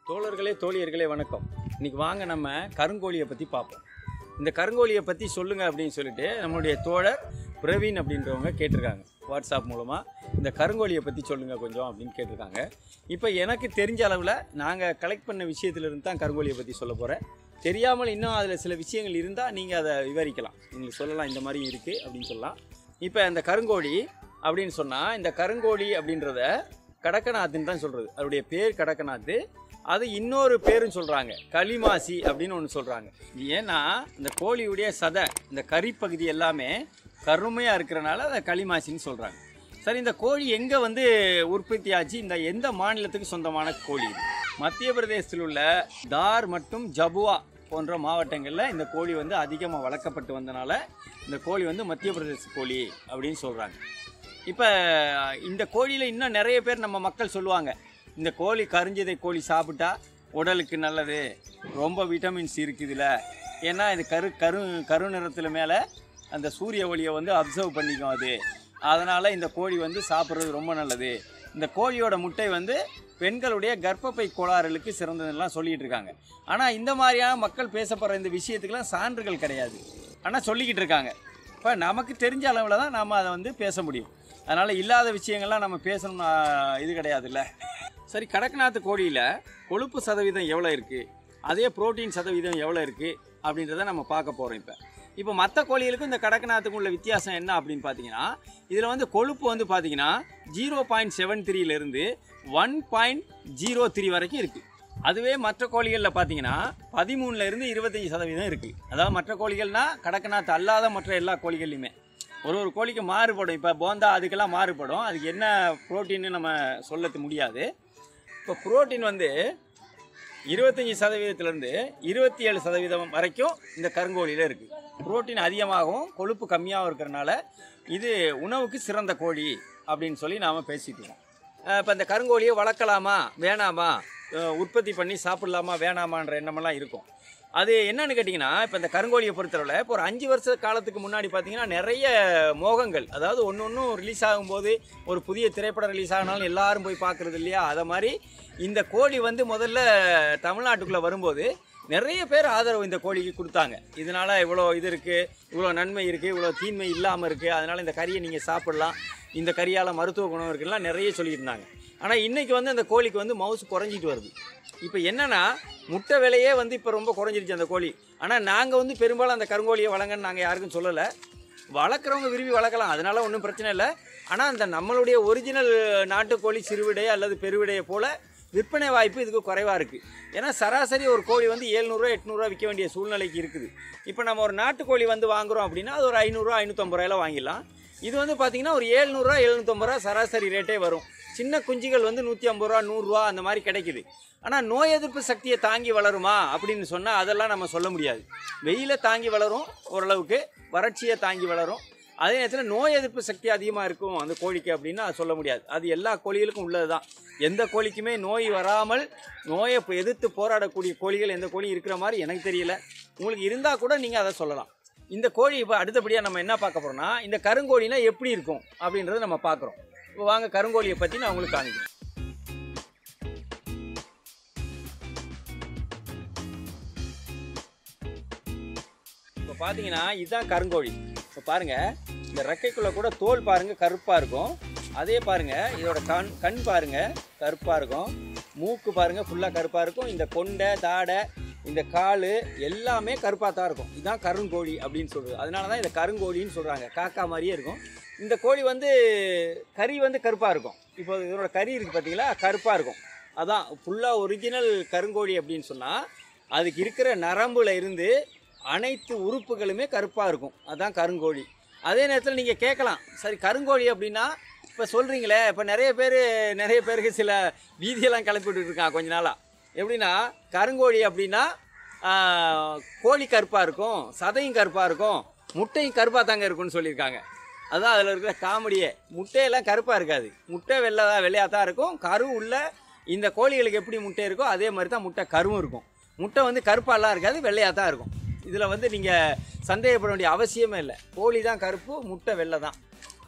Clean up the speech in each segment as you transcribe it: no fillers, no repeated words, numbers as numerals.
தோழர்களே தோழியர்களே வணக்கம். இன்னைக்கு வாங்க நம்ம கருங்கோழியை பற்றி பார்ப்போம். இந்த கருங்கோழியை பற்றி சொல்லுங்கள் அப்படின்னு சொல்லிட்டு நம்மளுடைய தோழர் பிரவீன் அப்படின்றவங்க கேட்டிருக்காங்க. வாட்ஸ்அப் மூலமாக இந்த கருங்கோழியை பற்றி சொல்லுங்கள் கொஞ்சம் அப்படின்னு கேட்டிருக்காங்க. இப்போ எனக்கு தெரிஞ்ச அளவில் நாங்கள் கலெக்ட் பண்ண விஷயத்துலேருந்து தான் கருங்கோழியை பற்றி சொல்ல போகிறேன். தெரியாமல் இன்னும் அதில் சில விஷயங்கள் இருந்தால் நீங்கள் அதை விவரிக்கலாம், நீங்கள் சொல்லலாம், இந்த மாதிரி இருக்குது அப்படின்னு சொல்லலாம். இப்போ இந்த கருங்கோழி அப்படின்னு சொன்னால், இந்த கருங்கோழி அப்படின்றத கடக்கநாத்துன்னு தான் சொல்கிறது. அதோடைய பேர் கடக்கநாத்து. அது இன்னொரு பேருன்னு சொல்கிறாங்க, களிமாசி அப்படின்னு ஒன்று சொல்கிறாங்க. ஏன்னா இந்த கோழியுடைய சதை, இந்த கறிப்பகுதி எல்லாமே கருமையாக இருக்கிறனால அதை களிமாசின்னு சொல்கிறாங்க. சரி, இந்த கோழி எங்கே உற்பத்தி ஆச்சு? இந்த எந்த மாநிலத்துக்கு சொந்தமான கோழி? மத்திய பிரதேசத்தில் உள்ள தார் மற்றும் ஜபுவா போன்ற மாவட்டங்களில் இந்த கோழி அதிகமாக வளர்க்கப்பட்டு வந்தனால இந்த கோழி மத்திய பிரதேச கோழி அப்படின்னு சொல்கிறாங்க. இப்போ இந்த கோழியில் இன்னும் நிறைய பேர் நம்ம மக்கள் சொல்லுவாங்க, இந்த கோழி கரிஞ்சதை கோழி சாப்பிட்டா உடலுக்கு நல்லது, ரொம்ப விட்டமின்ஸ் இருக்குதுல, ஏன்னா இது கரு நிறத்தில் மேலே அந்த சூரிய ஒளியை அப்சர்வ் பண்ணிக்கும் அது, அதனால் இந்த கோழி சாப்பிட்றது ரொம்ப நல்லது. இந்த கோழியோட முட்டை பெண்களுடைய கர்ப்பப்பை கோளாறுகளுக்கு சிறந்ததுலாம் சொல்லிகிட்டு இருக்காங்க. ஆனால் இந்த மாதிரியான மக்கள் பேசப்படுற இந்த விஷயத்துக்கெல்லாம் சான்றுகள் கிடையாது, ஆனால் சொல்லிக்கிட்டு இருக்காங்க. இப்போ நமக்கு தெரிஞ்ச அளவில் தான் நாம் அதை பேச முடியும். அதனால் இல்லாத விஷயங்கள்லாம் நம்ம பேசணும்னு இது கிடையாதுல்ல. சரி, கடக்நாத் கோழியில் கொழுப்பு சதவீதம் எவ்வளோ இருக்குது, அதே புரோட்டீன் சதவீதம் எவ்வளோ இருக்குது அப்படின்றத நம்ம பார்க்க போகிறோம். இப்போ மற்ற கோழிகளுக்கும் இந்த கடக்நாத்துக்கும் உள்ள வித்தியாசம் என்ன அப்படின்னு பார்த்தீங்கன்னா, இதில் கொழுப்பு பார்த்தீங்கன்னா 0.73லேருந்து 1.03 வரைக்கும் இருக்குது. அதுவே மற்ற கோழிகளில் பார்த்தீங்கன்னா 13லேருந்து 25% இருக்குது. அதாவது மற்ற கோழிகள்னால் கடக்நாத் அல்லாத மற்ற எல்லா கோழிகள்லையுமே ஒரு கோழிக்கு மாறுபடும். இப்போ போந்தா அதுக்கெல்லாம் மாறுபடும், அதுக்கு என்ன புரோட்டீன்னு நம்ம சொல்ல முடியாது. இப்போ புரோட்டீன் 25%லேருந்து 27% வரைக்கும் இந்த கருங்கோழியில் இருக்குது. புரோட்டீன் அதிகமாகவும் கொழுப்பு கம்மியாகவும் இருக்கிறனால இது உணவுக்கு சிறந்த கோழி அப்படின்னு சொல்லி நாம் பேசிட்டு இருக்கோம். இப்போ இந்த கருங்கோழியை வளர்க்கலாமா வேணாமா, உற்பத்தி பண்ணி சாப்பிட்லாமா வேணாமான்ற எண்ணமெல்லாம் இருக்கும். அது என்னன்னு கேட்டிங்கன்னா, இப்போ இந்த கருங்கோழியை பொறுத்தளவில் இப்போ ஒரு 5 வருஷ காலத்துக்கு முன்னாடி பார்த்தீங்கன்னா நிறைய மோகங்கள், அதாவது ஒன்றும் ரிலீஸ் ஆகும்போது ஒரு புதிய திரைப்படம் ரிலீஸ் ஆகினாலும் எல்லாரும் போய் பார்க்குறது இல்லையா, அதை மாதிரி இந்த கோழி முதல்ல தமிழ்நாட்டுக்குள்ளே வரும்போது நிறைய பேர் ஆதரவு இந்த கோழிக்கு கொடுத்தாங்க. இதனால் இவ்வளோ இது இருக்குது, இவ்வளோ நன்மை இருக்குது, இவ்வளோ தீன்மை இல்லாமல் இருக்குது, அதனால் இந்த கறியை நீங்கள் சாப்பிட்லாம், இந்த கறியால் மருத்துவ குணம் இருக்குலாம் நிறைய சொல்லியிருந்தாங்க. ஆனால் இன்றைக்கி அந்த கோழிக்கு மவுசு குறைஞ்சிட்டு வருது. இப்போ என்னென்னா, முட்டை விலையே இப்போ ரொம்ப குறைஞ்சிருச்சு அந்த கோழி. ஆனால் நாங்கள் பெரும்பாலும் அந்த கருங்கோழியை வளங்கன்னு நாங்கள் யாருக்கும் சொல்லலை. வளர்க்குறவங்க விரும்பி வளர்க்கலாம், அதனால் ஒன்றும் பிரச்சனை இல்லை. ஆனால் அந்த நம்மளுடைய ஒரிஜினல் நாட்டுக்கோழி சிறுவிடை அல்லது பெருவிடையை போல் விற்பனை வாய்ப்பு இதுக்கு குறைவாக இருக்குது. ஏன்னா சராசரி ஒரு கோழி 700 800 விற்க வேண்டிய சூழ்நிலைக்கு இருக்குது. இப்போ நம்ம ஒரு நாட்டுக்கோழி வாங்குகிறோம் அப்படின்னா அது ஒரு 500 550 வாங்கிடலாம். இது பார்த்திங்கன்னா ஒரு 700 750 சராசரி ரேட்டே வரும். சின்ன குஞ்சுகள் 150 100 அந்த மாதிரி கிடைக்குது. ஆனால் நோய் எதிர்ப்பு சக்தியை தாங்கி வளருமா அப்படின்னு சொன்னால் அதெல்லாம் நம்ம சொல்ல முடியாது. வெயிலை தாங்கி வளரும், ஓரளவுக்கு வறட்சியை தாங்கி வளரும், அதே நேரத்தில் நோய் எதிர்ப்பு சக்தி அதிகமாக இருக்கும் அந்த கோழிக்கு அப்படின்னு அது சொல்ல முடியாது. அது எல்லா கோழிகளுக்கும் உள்ளது தான். எந்த கோழிக்குமே நோய் வராமல் நோயை எதிர்த்து போராடக்கூடிய கோழிகள் எந்த கோழி இருக்கிற மாதிரி எனக்கு தெரியல. உங்களுக்கு இருந்தால் கூட நீங்கள் அதை சொல்லலாம். இந்த கோழி இப்போ அடுத்தபடியாக நம்ம என்ன பார்க்க போகிறோம்னா, இந்த கருங்கோழினா எப்படி இருக்கும் அப்படின்றத நம்ம பார்க்குறோம். இப்போ வாங்க கருங்கோழியை பற்றி நான் உங்களுக்கு காமிக்கிறேன். இப்போ பார்த்தீங்கன்னா இதுதான் கருங்கோழி. இப்போ பாருங்கள், இந்த ரெக்கைக்குள்ளே கூட தோல் பாருங்கள் கருப்பாக இருக்கும். அதே பாருங்கள், இதோட கண் பாருங்கள் கருப்பாக இருக்கும், மூக்கு பாருங்கள் ஃபுல்லாக கருப்பாக இருக்கும், இந்த கொண்டை தாடை இந்த கால் எல்லாமே கருப்பாக தான் இருக்கும். இதுதான் கருங்கோழி அப்படின்னு சொல்கிறது. அதனால தான் இதை கருங்கோழின்னு சொல்கிறாங்க. காக்கா மாதிரியே இருக்கும். இந்த கோழி கறி கருப்பாக இருக்கும். இப்போ இதோட கறி இருக்குது பார்த்தீங்களா, கருப்பாக இருக்கும். அதான் ஃபுல்லாக ஒரிஜினல் கருங்கோழி அப்படின்னு சொன்னால் அதுக்கு இருக்கிற நரம்புல இருந்து அனைத்து உறுப்புகளுமே கருப்பாக இருக்கும். அதுதான் கருங்கோழி. அதே நேரத்தில் நீங்கள் கேட்கலாம், சரி கருங்கோழி அப்படின்னா இப்போ சொல்கிறீங்களே, இப்போ நிறைய பேருக்கு சில வீதியெல்லாம் கிளப்பிட்டு இருக்காங்க கொஞ்ச நாளாக. எப்படின்னா கருங்கோழி அப்படின்னா கோழி கருப்பாக இருக்கும், சதையும் கருப்பாக இருக்கும், முட்டையும் கருப்பாக தாங்க இருக்கும்னு சொல்லியிருக்காங்க. அதுதான் அதில் இருக்கிற காமெடியே. முட்டையெல்லாம் கருப்பாக இருக்காது, முட்டை வெள்ளையாக தான் இருக்கும். கரு உள்ள இந்த கோழிகளுக்கு எப்படி முட்டை இருக்கோ அதே மாதிரி தான் முட்டை கருவும் இருக்கும். முட்டை கருப்பாலாம் இருக்காது, வெள்ளையாக தான் இருக்கும். இதில் நீங்கள் சந்தேகப்பட வேண்டிய அவசியமே இல்லை. கோழி தான் கருப்பு, முட்டை வெள்ளை தான்.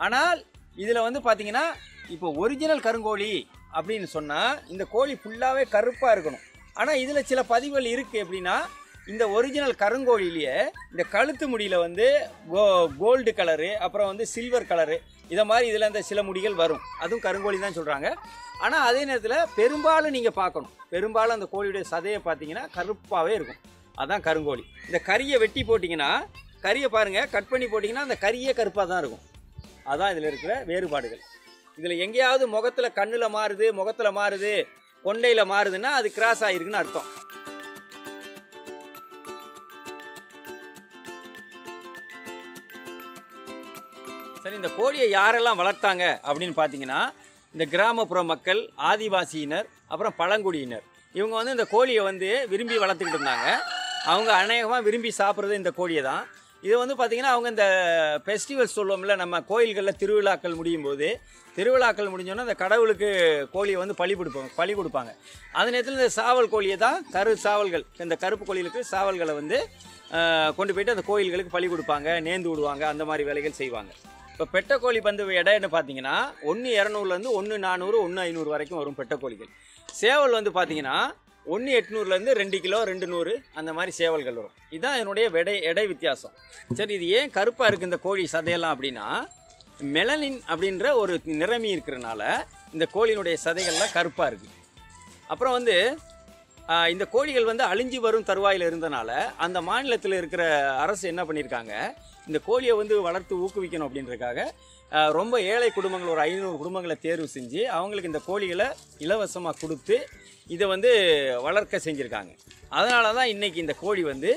ஆனால் இதில் பார்த்தீங்கன்னா இப்போ ஒரிஜினல் கருங்கோழி அப்படின்னு சொன்னால் இந்த கோழி ஃபுல்லாகவே கருப்பாக இருக்கணும். ஆனால் இதில் சில பதிவுகள் இருக்குது. எப்படின்னா இந்த ஒரிஜினல் கருங்கோழிலேயே இந்த கழுத்து முடியில் வந்து கோல்டு கலரு, அப்புறம் வந்து சில்வர் கலரு, இதை மாதிரி இதில் இந்த சில முடிகள் வரும். அதுவும் கருங்கோழி தான் சொல்கிறாங்க. ஆனால் அதே நேரத்தில் பெரும்பாலும் நீங்கள் பார்க்கணும், பெரும்பாலும் அந்த கோழியுடைய சதையை பார்த்தீங்கன்னா கருப்பாகவே இருக்கும். அதுதான் கருங்கோழி. இந்த கறியை வெட்டி போட்டிங்கன்னா, கறியை பாருங்கள், கட் பண்ணி போட்டிங்கன்னா அந்த கறியே கருப்பாக தான் இருக்கும். அதுதான் இதில் இருக்கிற வேறுபாடுகள். இதில் எங்கேயாவது முகத்தில் கண்ணில் மாறுது, முகத்தில் மாறுது, கொண்டையில் மாறுதுன்னா அது கிராஸ் ஆகிருக்குன்னு அர்த்தம். சரி, இந்த கோழியை யாரெல்லாம் வளர்த்தாங்க அப்படின்னு பார்த்தீங்கன்னா, இந்த கிராமப்புற மக்கள், ஆதிவாசியினர், அப்புறம் பழங்குடியினர், இவங்க வந்து இந்த கோழியை வந்து விரும்பி வளர்த்துக்கிட்டு இருந்தாங்க. அவங்க அநேகமாக விரும்பி சாப்பிட்றது இந்த கோழியை தான். இது வந்து பார்த்திங்கன்னா அவங்க இந்த ஃபெஸ்டிவல்ஸ் சொல்லுவோம்ல, நம்ம கோயில்களில் திருவிழாக்கள் முடியும் போது, திருவிழாக்கள் முடிஞ்சோன்னா அந்த கடவுளுக்கு கோழியை வந்து பலி கொடுப்பாங்க. அந்த நேரத்தில் இந்த சாவல் கோழியை தான், சாவல்கள், இந்த கருப்பு கோழிகளுக்கு சாவல்களை வந்து கொண்டு போய்ட்டு அந்த கோயில்களுக்கு பலி கொடுப்பாங்க, நேர்ந்து விடுவாங்க, அந்த மாதிரி வேலைகள் செய்வாங்க. இப்போ பெட்டைக்கோழி வந்து எடைன்னு பார்த்தீங்கன்னா 1 200லேருந்து 1 400 1 500 வரைக்கும் வரும் பெட்டைக்கோழிகள். சேவல் வந்து பார்த்தீங்கன்னா 1 800லேருந்து 2 கிலோ 200 அந்த மாதிரி சேவல்கள் வரும். இதுதான் என்னுடைய எடை வித்தியாசம். சரி, இது ஏன் கருப்பாக இருக்குது இந்த கோழி சதையெல்லாம் அப்படின்னா, மெலனின் அப்படின்ற ஒரு நிறமி இருக்கிறனால இந்த கோழியினுடைய சதைகள்லாம் கருப்பாக இருக்குது. அப்புறம் வந்து இந்த கோழிகள் வந்து அழிஞ்சு வரும் தருவாயில் இருந்தனால அந்த மாநிலத்தில் இருக்கிற அரசு என்ன பண்ணியிருக்காங்க, இந்த கோழியை வந்து வளர்த்து ஊக்குவிக்கணும் அப்படின்றதுக்காக ரொம்ப ஏழை குடும்பங்கள், ஒரு 500 குடும்பங்களை தேர்வு செஞ்சு அவங்களுக்கு இந்த கோழிகளை இலவசமாக கொடுத்து இதை வந்து வளர்க்க செஞ்சுருக்காங்க. அதனால தான் இன்றைக்கி இந்த கோழி வந்து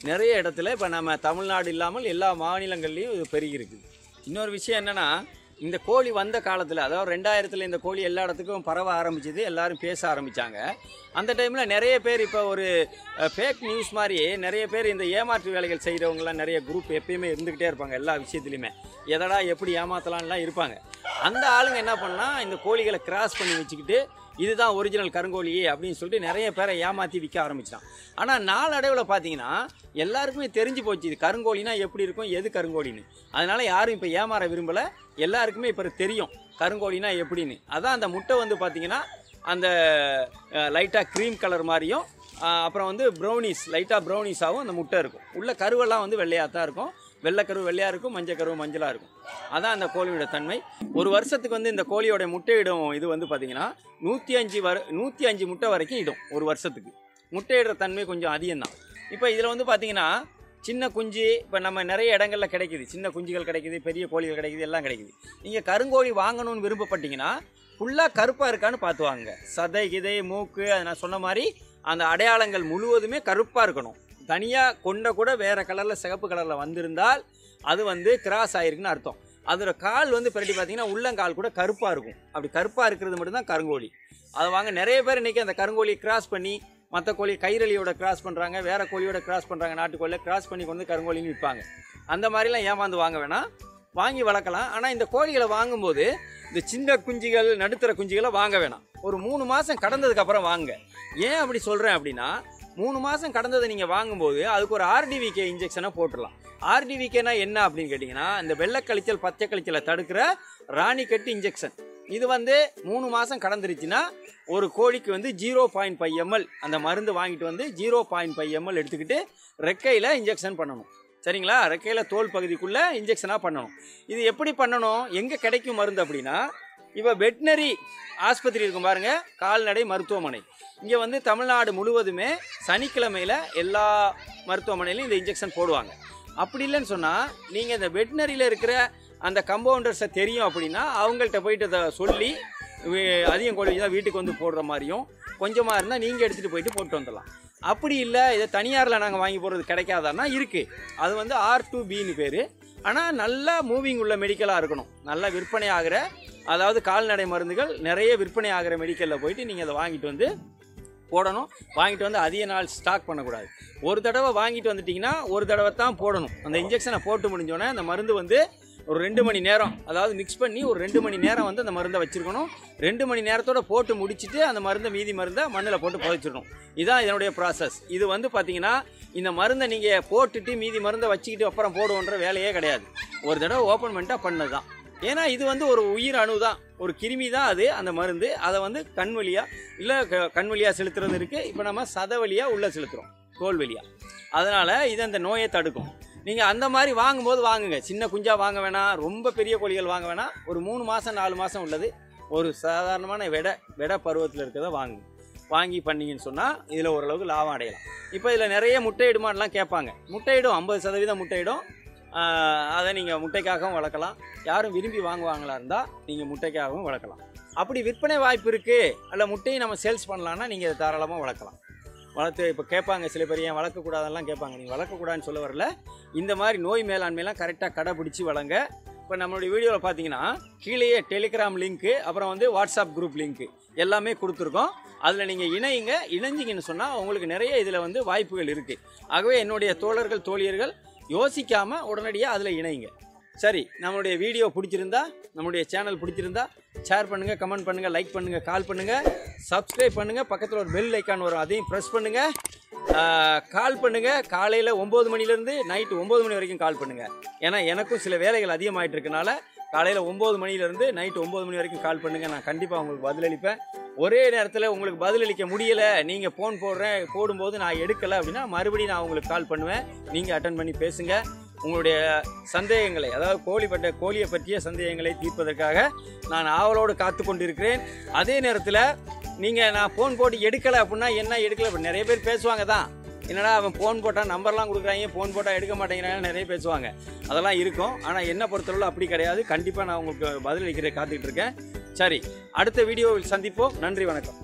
நிறைய இடத்துல இப்போ நம்ம தமிழ்நாடு இல்லாமல் எல்லா மாநிலங்கள்லேயும் இது பெருகி இருக்குது. இன்னொரு விஷயம் என்னென்னா, இந்த கோழி வந்த காலத்தில், அதாவது 2000 இந்த கோழி எல்லா இடத்துக்கும் பரவ ஆரம்பிச்சிது, எல்லோரும் பேச ஆரம்பித்தாங்க. அந்த டைமில் நிறைய பேர் இப்போ ஒரு ஃபேக் நியூஸ் மாதிரி நிறைய பேர் இந்த ஏமாற்று வேலைகள் செய்கிறவங்களாம் நிறைய குரூப் எப்பயுமே இருந்துக்கிட்டே இருப்பாங்க. எல்லா விஷயத்துலையுமே எதடா எப்படி ஏமாற்றலான்லாம் இருப்பாங்க. அந்த ஆளுங்க என்ன பண்ணால் இந்த கோழிகளை கிராஸ் பண்ணி வச்சுக்கிட்டு இதுதான் ஒரிஜினல் கருங்கோழி அப்படின்னு சொல்லிட்டு நிறைய பேரை ஏமாற்றி விற்க ஆரம்பிச்சிட்டான். ஆனால் நாளடைவில் பார்த்தீங்கன்னா எல்லாருக்குமே தெரிஞ்சு போச்சு இது கருங்கோழினா எப்படி இருக்கும், எது கருங்கோழின்னு. அதனால் யாரும் இப்போ ஏமாற விரும்பலை. எல்லாருக்குமே இப்போ தெரியும் கருங்கோழினா எப்படின்னு. அதான் அந்த முட்டை வந்து பார்த்திங்கன்னா அந்த லைட்டாக க்ரீம் கலர் மாதிரியும், அப்புறம் வந்து ப்ரௌனிஸ், லைட்டாக ப்ரௌனிஸாகவும் அந்த முட்டை இருக்கும். உள்ள கருவெல்லாம் வந்து வெள்ளையாக தான் இருக்கும். வெள்ளைக்கரு வெள்ளையாக இருக்கும், மஞ்சள் கரு மஞ்சளாக இருக்கும். அதான் அந்த கோழியோட தன்மை. ஒரு வருஷத்துக்கு வந்து இந்த கோழியோட முட்டையிடும் இது வந்து பார்த்திங்கன்னா 105 முட்டை வரைக்கும் இடும் ஒரு வருஷத்துக்கு. முட்டையிடுற தன்மை கொஞ்சம் அதிகம்தான். இப்போ இதில் வந்து பார்த்திங்கன்னா சின்ன குஞ்சு இப்போ நம்ம நிறைய இடங்களில் கிடைக்குது, சின்ன குஞ்சுகள் கிடைக்குது, பெரிய கோழிகள் கிடைக்குது, எல்லாம் கிடைக்குது. நீங்கள் கருங்கோழி வாங்கணும்னு விருப்பப்பட்டீங்கன்னா ஃபுல்லாக கருப்பாக இருக்கான்னு பார்த்து வாங்க. சதை கிதை மூக்கு, அது நான் சொன்ன மாதிரி அந்த அடையாளங்கள் முழுவதுமே கருப்பாக இருக்கணும். தனியாக கொண்ட கூட வேறு கலரில் சிகப்பு கலரில் வந்திருந்தால் அது வந்து கிராஸ் ஆகிருக்குன்னு அர்த்தம். அதோட கால் வந்து பிரட்டி பார்த்தீங்கன்னா உள்ளங்கால் கூட கருப்பாக இருக்கும். அப்படி கருப்பாக இருக்கிறது மட்டும்தான் கருங்கோழி. அதை வாங்க. நிறைய பேர் இன்றைக்கி அந்த கருங்கோழியை கிராஸ் பண்ணி மற்ற கோழி கைரளியோட கிராஸ் பண்ணுறாங்க, வேறு கோழியோட கிராஸ் பண்ணுறாங்க, நாட்டுக்கோழியை கிராஸ் பண்ணி கொண்டு கருங்கோழின்னு விற்பாங்க. அந்த மாதிரிலாம் ஏமாந்து வாங்க வேணாம், வாங்கி வளர்க்கலாம். ஆனால் இந்த கோழிகளை வாங்கும்போது இந்த சின்ன குஞ்சுகள், நடுத்தர குஞ்சுகளை வாங்க வேணாம். ஒரு 3 மாதம் கடந்ததுக்கப்புறம் வாங்க. ஏன் அப்படி சொல்கிறேன் அப்படின்னா, 3 மாதம் கடந்ததை நீங்கள் வாங்கும்போது அதுக்கு ஒரு ஆர்டிவிகே இன்ஜெக்ஷனை போட்டுடலாம். ஆர்டிவிகேனா என்ன அப்படின்னு கேட்டிங்கன்னா, இந்த வெள்ளைக்கழிச்சல் பச்சை கழிச்சலை தடுக்கிற ராணிக்கட்டு இன்ஜெக்ஷன். இது வந்து 3 மாதம் கடந்துருச்சுன்னா ஒரு கோழிக்கு வந்து 0.5 ml அந்த மருந்து வாங்கிட்டு வந்து 0.5 ml எடுத்துக்கிட்டு ரெக்கையில் இன்ஜெக்ஷன் பண்ணணும். சரிங்களா? ரெக்கையில் தோல் பகுதிக்குள்ளே இன்ஜெக்ஷனாக பண்ணணும். இது எப்படி பண்ணணும், எங்கே கிடைக்கும் மருந்து அப்படின்னா, இப்போ வெட்னரி ஆஸ்பத்திரி இருக்கும் பாருங்கள், கால்நடை மருத்துவமனை. இங்கே வந்து தமிழ்நாடு முழுவதுமே சனிக்கிழமையில் எல்லா மருத்துவமனையிலையும் இந்த இன்ஜெக்ஷன் போடுவாங்க. அப்படி இல்லைன்னு சொன்னால் நீங்கள் இந்த வெட்னரியில் இருக்கிற அந்த கம்பவுண்டர்ஸை தெரியும் அப்படின்னா அவங்கள்ட்ட போயிட்டு அதை சொல்லி அதிகம் கோழி தான் வீட்டுக்கு வந்து போடுற மாதிரியும், கொஞ்சமாக இருந்தால் நீங்கள் எடுத்துகிட்டு போயிட்டு போட்டு வந்துடலாம். அப்படி இல்லை, இதை தனியாரில் நாங்கள் வாங்கி போடுறது கிடைக்காதான்னா இருக்குது. அது வந்து R2Bன்னு பேர். ஆனால் நல்லா மூவிங் உள்ள மெடிக்கலாக இருக்கணும், நல்லா விற்பனை ஆகிற, அதாவது கால்நடை மருந்துகள் நிறைய விற்பனை ஆகிற மெடிக்கலில் போயிட்டு நீங்கள் அதை வாங்கிட்டு வந்து போடணும். வாங்கிட்டு வந்து அதிக நாள் ஸ்டாக் பண்ணக்கூடாது. ஒரு தடவை வாங்கிட்டு வந்துட்டிங்கன்னா ஒரு தடவை தான் போடணும். அந்த இன்ஜெக்ஷனை போட்டு முடிஞ்சோடனே அந்த மருந்து வந்து ஒரு 2 மணி நேரம், அதாவது மிக்ஸ் பண்ணி ஒரு 2 மணி நேரம் வந்து அந்த மருந்தை வச்சுருக்கணும். 2 மணி நேரத்தோடு போட்டு முடிச்சுட்டு அந்த மருந்தை மீதி மருந்தை மண்ணில் போட்டு புதைச்சிடணும். இதுதான் இதனுடைய ப்ராசஸ். இது வந்து பார்த்திங்கன்னா இந்த மருந்தை நீங்கள் போட்டுட்டு மீதி மருந்தை வச்சுக்கிட்டு அப்புறம் போடுவோன்ற வேலையே கிடையாது. ஒரு தடவை ஓப்பன் பண்ணிட்டா பண்ணது தான். ஏன்னா இது வந்து ஒரு உயிர் அணு தான், ஒரு கிருமி தான் அது. அந்த மருந்து அதை வந்து கண் வழியாக இல்லை கண் வழியாக செலுத்துறது இருக்குது. இப்போ நம்ம சத வழியாக உள்ளே செலுத்துகிறோம், தோல் வழியாக. அதனால் இது அந்த நோயை தடுக்கும். நீங்கள் அந்த மாதிரி வாங்கும்போது வாங்குங்க. சின்ன குஞ்சாக வாங்க வேணாம், ரொம்ப பெரிய கோழிகள் வாங்க வேணாம். ஒரு 3 மாதம் 4 மாதம் உள்ளது, ஒரு சாதாரணமான வெடை பருவத்தில் இருக்கிறத வாங்கி பண்ணிங்கன்னு சொன்னால் இதில் ஓரளவுக்கு லாபம் அடையலாம். இப்போ இதில் நிறைய முட்டையிடுமான்லாம் கேட்பாங்க. முட்டையிடும், 50% முட்டையிடும். அதை நீங்கள் முட்டைக்காகவும் வளர்க்கலாம். யாரும் விரும்பி வாங்குவாங்களா இருந்தால் நீங்கள் முட்டைக்காகவும் வளர்க்கலாம். அப்படி விற்பனை வாய்ப்பு இருக்குது, அல்ல முட்டையை நம்ம சேல்ஸ் பண்ணலான்னா நீங்கள் அதை தாராளமாக வளர்க்கலாம். வளர்த்து இப்போ கேட்பாங்க சில பேர், ஏன் வளர்க்கக்கூடாதெல்லாம் கேட்பாங்க. நீங்கள் வளர்க்கக்கூடாதுன்னு சொல்ல வரல, இந்த மாதிரி நோய் மேலாண்மையெல்லாம் கரெக்டாக கடைப்பிடிச்சி வளங்க. இப்போ நம்மளுடைய வீடியோவில் பார்த்தீங்கன்னா கீழேயே டெலிகிராம் லிங்க்கு, அப்புறம் வந்து வாட்ஸ்அப் குரூப் லிங்க்கு எல்லாமே கொடுத்துருக்கோம். அதில் நீங்கள் இணைஞ்சிங்கன்னு சொன்னால் உங்களுக்கு நிறைய இதில் வந்து வாய்ப்புகள் இருக்குது. ஆகவே என்னுடைய தோழர்கள் தோழியர்கள் யோசிக்காமல் உடனடியாக அதில் இணைங்க. சரி, நம்மளுடைய வீடியோ பிடிச்சிருந்தா, நம்மளுடைய சேனல் பிடிச்சிருந்தா ஷேர் பண்ணுங்கள், கமெண்ட் பண்ணுங்கள், லைக் பண்ணுங்கள், கால் பண்ணுங்கள், சப்ஸ்கிரைப் பண்ணுங்கள். பக்கத்தில் ஒரு பெல் ஐக்கான் வரும், அதையும் ப்ரெஸ் பண்ணுங்கள். கால் பண்ணுங்கள். காலையில் 9 மணிலேருந்து நைட்டு 9 மணி வரைக்கும் கால் பண்ணுங்கள். ஏன்னா எனக்கும் சில வேலைகள் அதிகமாகிட்டு இருக்கனால காலையில் 9 மணிலேருந்து நைட்டு 9 மணி வரைக்கும் கால் பண்ணுங்கள். நான் கண்டிப்பாக உங்களுக்கு பதிலளிப்பேன். ஒரே நேரத்தில் உங்களுக்கு பதிலளிக்க முடியலை, நீங்கள் ஃபோன் போடும்போது நான் எடுக்கலை அப்படின்னா மறுபடியும் நான் உங்களுக்கு கால் பண்ணுவேன். நீங்கள் அட்டன் பண்ணி பேசுங்க. உங்களுடைய சந்தேகங்களை, அதாவது கோழியை பற்றிய சந்தேகங்களை தீர்ப்பதற்காக நான் ஆவலோடு காத்து கொண்டிருக்கிறேன். அதே நேரத்தில் நீங்கள் நான் ஃபோன் போட்டு எடுக்கலை அப்படின்னா என்ன எடுக்கலை அப்படி நிறைய பேர் பேசுவாங்க தான். என்னடா அவன் ஃபோன் போட்டால் நம்பர்லாம் கொடுக்குறாங்க, ஃபோன் போட்டால் எடுக்க மாட்டேங்கிறாங்க நிறைய பேசுவாங்க. அதெல்லாம் இருக்கும். ஆனால் என்ன பொறுத்தளவு அப்படி கிடையாது. கண்டிப்பாக நான் உங்களுக்கு பதிலளிக்கிறேன், காத்துக்கிட்டு இருக்கேன். சரி, அடுத்த வீடியோவில் சந்திப்போம். நன்றி, வணக்கம்.